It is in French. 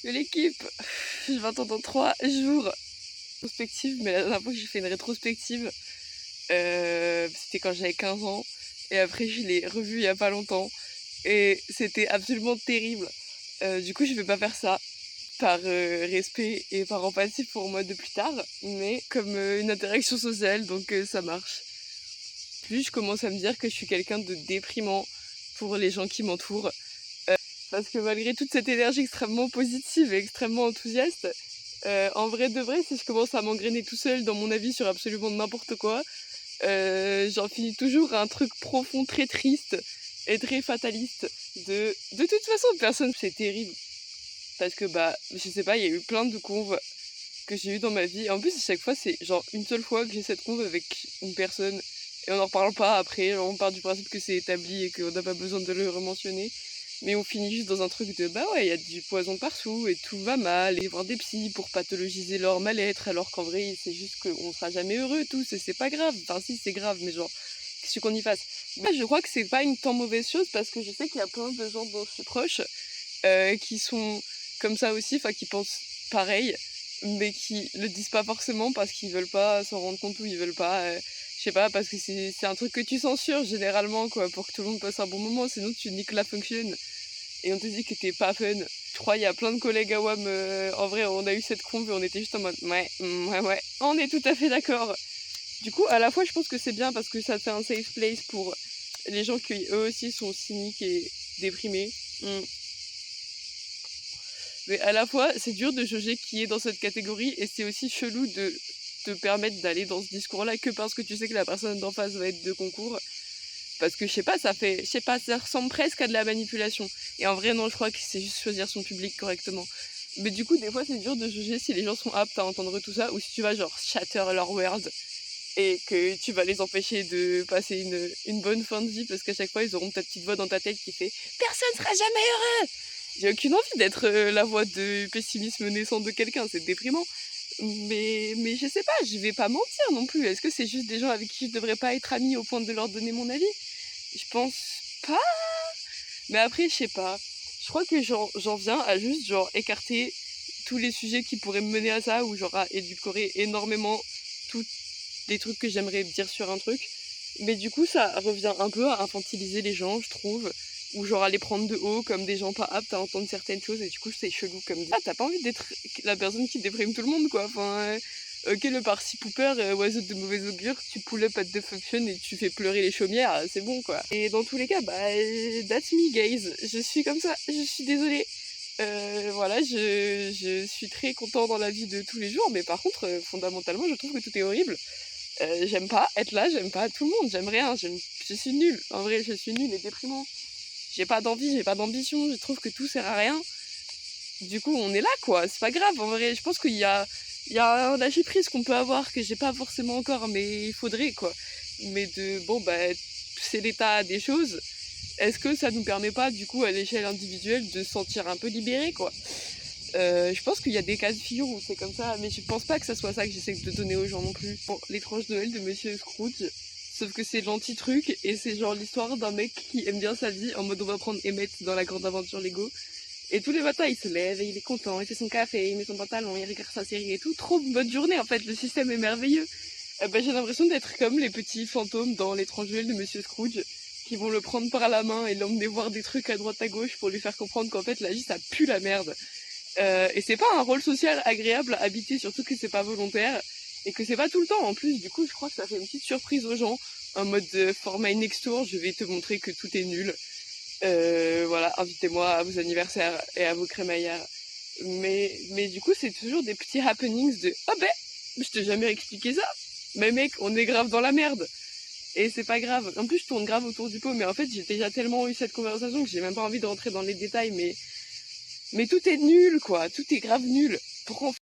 de l'équipe. Je vais attendre dans 3 jours. Rétrospective, mais la dernière fois que j'ai fait une rétrospective, c'était quand j'avais 15 ans. Et après, je l'ai revue il y a pas longtemps. Et c'était absolument terrible. Du coup, je vais pas faire ça par respect et par empathie pour moi de plus tard, mais comme une interaction sociale, donc ça marche. Plus je commence à me dire que je suis quelqu'un de déprimant pour les gens qui m'entourent. Parce que malgré toute cette énergie extrêmement positive et extrêmement enthousiaste, en vrai de vrai, si je commence à m'engrainer tout seul dans mon avis sur absolument n'importe quoi, j'en finis toujours à un truc profond, très triste et très fataliste. De toute façon, personne, c'est terrible. Parce que bah, je sais pas, il y a eu plein de conves que j'ai eu dans ma vie. En plus, à chaque fois, c'est genre une seule fois que j'ai cette conve avec une personne et on n'en reparle pas après. Genre, on part du principe que c'est établi et qu'on n'a pas besoin de le rementionner. Mais on finit juste dans un truc de bah ouais, il y a du poison partout et tout va mal. Et voir des psys pour pathologiser leur mal-être alors qu'en vrai, c'est juste qu'on sera jamais heureux tous et c'est pas grave. Enfin, si, c'est grave, mais genre, qu'est-ce qu'on y fasse? Mais je crois que c'est pas une tant mauvaise chose parce que je sais qu'il y a plein de gens dont je suis proche qui sont comme ça aussi, enfin qui pensent pareil, mais qui le disent pas forcément parce qu'ils veulent pas s'en rendre compte ou ils veulent pas, je sais pas, parce que c'est un truc que tu censures généralement quoi, pour que tout le monde passe un bon moment, sinon tu niques la function et on te dit que t'es pas fun. Je crois il y a plein de collègues à WAM, en vrai on a eu cette conve et on était juste en mode ouais, on est tout à fait d'accord. Du coup à la fois je pense que c'est bien parce que ça fait un safe place pour les gens qui eux aussi sont cyniques et déprimés. Mais à la fois, c'est dur de juger qui est dans cette catégorie et c'est aussi chelou de te permettre d'aller dans ce discours-là que parce que tu sais que la personne d'en face va être de concours. Parce que je sais pas, ça ressemble presque à de la manipulation. Et en vrai, non, je crois que c'est juste choisir son public correctement. Mais du coup, des fois, c'est dur de juger si les gens sont aptes à entendre tout ça ou si tu vas genre shatter leur world et que tu vas les empêcher de passer une bonne fin de vie parce qu'à chaque fois, ils auront ta petite voix dans ta tête qui fait « Personne sera jamais heureux !» J'ai aucune envie d'être la voix de pessimisme naissant de quelqu'un, c'est déprimant. Mais je sais pas, je vais pas mentir non plus. Est-ce que c'est juste des gens avec qui je devrais pas être amie au point de leur donner mon avis? Je pense pas. Mais après, je sais pas. Je crois que j'en viens à juste genre écarter tous les sujets qui pourraient me mener à ça ou genre à édulcorer énormément tous les trucs que j'aimerais dire sur un truc. Mais du coup, ça revient un peu à infantiliser les gens, je trouve. Ou genre à les prendre de haut comme des gens pas aptes à entendre certaines choses. Et du coup, c'est chelou comme ah, t'as pas envie d'être la personne qui déprime tout le monde, quoi. Enfin, ok, le parsi pooper, oiseau de mauvaise augure, tu pull up at the function et tu fais pleurer les chaumières, c'est bon, quoi. Et dans tous les cas, bah, that's me, guys. Je suis comme ça, je suis désolée. Voilà, je suis très content dans la vie de tous les jours, mais par contre, fondamentalement, je trouve que tout est horrible. J'aime pas être là, j'aime pas tout le monde, j'aime rien, je suis nulle. En vrai, je suis nulle et déprimant. J'ai pas d'envie, j'ai pas d'ambition, je trouve que tout sert à rien. Du coup, on est là, quoi. C'est pas grave, en vrai. Je pense il y a un lâcher prise qu'on peut avoir que j'ai pas forcément encore, mais il faudrait, quoi. Mais bon, bah, c'est l'état des choses. Est-ce que ça nous permet pas, du coup, à l'échelle individuelle, de se sentir un peu libéré, quoi? Je pense qu'il y a des cas de figure où c'est comme ça, mais je pense pas que ça soit ça que j'essaie de donner aux gens non plus. Bon, l'étrange Noël de Monsieur Scrooge, sauf que c'est l'anti-truc, et c'est genre l'histoire d'un mec qui aime bien sa vie, en mode on va prendre Emmett dans la grande aventure Lego, et tous les matins il se lève, et il est content, il fait son café, il met son pantalon, il regarde sa série et tout, trop bonne journée en fait, le système est merveilleux. J'ai l'impression d'être comme les petits fantômes dans l'étrange Noël de Monsieur Scrooge, qui vont le prendre par la main et l'emmener voir des trucs à droite à gauche pour lui faire comprendre qu'en fait la vie ça pue la merde. Et c'est pas un rôle social agréable à habiter, surtout que c'est pas volontaire et que c'est pas tout le temps en plus. Du coup, je crois que ça fait une petite surprise aux gens en mode format next tour. Je vais te montrer que tout est nul. Voilà, invitez-moi à vos anniversaires et à vos crémaillères. Mais du coup, c'est toujours des petits happenings de oh ben, je t'ai jamais expliqué ça. Mais mec, on est grave dans la merde. Et c'est pas grave. En plus, je tourne grave autour du pot, mais en fait, j'ai déjà tellement eu cette conversation que j'ai même pas envie de rentrer dans les détails, mais tout est nul, quoi. Tout est grave nul. Pourquoi on